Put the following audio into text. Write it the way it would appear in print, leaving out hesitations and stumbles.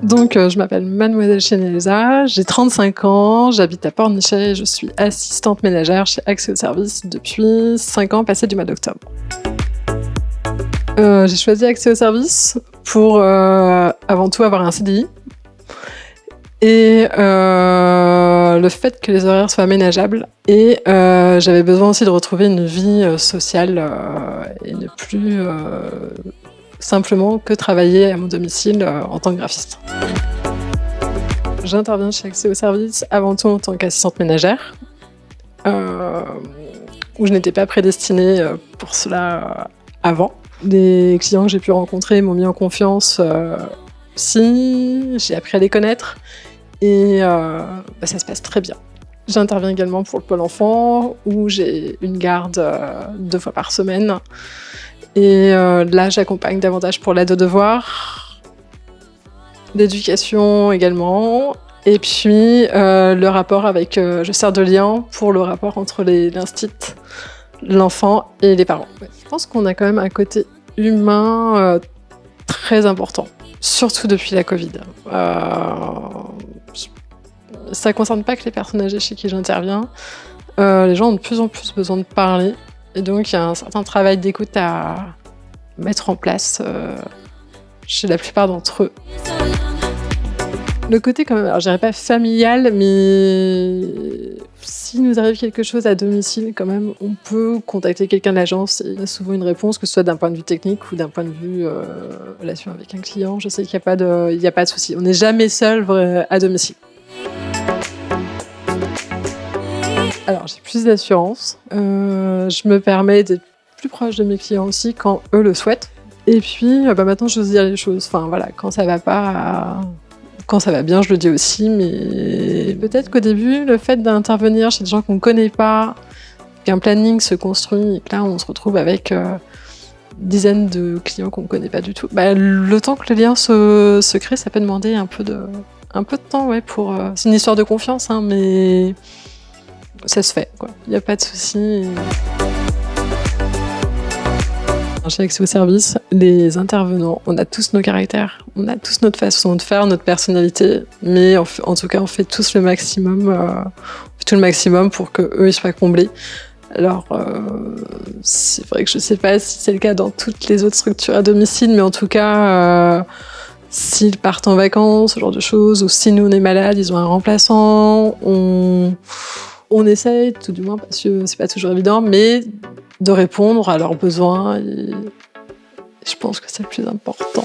Donc, je m'appelle Mademoiselle Chenelza, j'ai 35 ans, j'habite à Pornichet et je suis assistante ménagère chez Accès au service depuis 5 ans passés du mois d'octobre. J'ai choisi Accès au service pour avant tout avoir un CDI et le fait que les horaires soient aménageables et j'avais besoin aussi de retrouver une vie sociale et ne plus simplement que travailler à mon domicile en tant que graphiste. J'interviens chez Accès au service avant tout en tant qu'assistante ménagère, où je n'étais pas prédestinée pour cela avant. Les clients que j'ai pu rencontrer m'ont mis en confiance aussi, j'ai appris à les connaître et ça se passe très bien. J'interviens également pour le Pôle enfant où j'ai une garde 2 fois par semaine. Et là, j'accompagne davantage pour l'aide aux devoirs, l'éducation également, et puis le rapport avec, je sers de lien pour le rapport entre l'instit, l'enfant et les parents. Ouais. Je pense qu'on a quand même un côté humain très important, surtout depuis la Covid. Ça ne concerne pas que les personnes âgées chez qui j'interviens. Les gens ont de plus en plus besoin de parler. Et donc, il y a un certain travail d'écoute à mettre en place chez la plupart d'entre eux. Le côté, quand même, alors je dirais pas familial, mais s'il nous arrive quelque chose à domicile, quand même, on peut contacter quelqu'un de l'agence et il y a souvent une réponse, que ce soit d'un point de vue technique ou d'un point de vue relation avec un client. Je sais qu'il n'y a pas de souci. On n'est jamais seul à domicile. Alors, j'ai plus d'assurance. Je me permets d'être plus proche de mes clients aussi quand eux le souhaitent. Et puis, maintenant, j'ose dire les choses. Enfin, voilà, quand ça va pas, quand ça va bien, je le dis aussi. Mais peut-être qu'au début, le fait d'intervenir chez des gens qu'on ne connaît pas, qu'un planning se construit et que là, on se retrouve avec dizaines de clients qu'on ne connaît pas du tout. Le temps que le lien se crée, ça peut demander un peu de temps, ouais, pour. C'est une histoire de confiance, hein, mais. Ça se fait, quoi. Il n'y a pas de souci. Chez Accès au service, les intervenants, on a tous nos caractères, on a tous notre façon de faire, notre personnalité, mais en tout cas, on fait tous le maximum, tout le maximum pour qu'eux ils soient comblés. Alors, c'est vrai que je ne sais pas si c'est le cas dans toutes les autres structures à domicile, mais en tout cas, s'ils partent en vacances, ce genre de choses, ou si nous on est malade, ils ont un remplaçant, on essaye, tout du moins, parce que c'est pas toujours évident, mais de répondre à leurs besoins. Et je pense que c'est le plus important.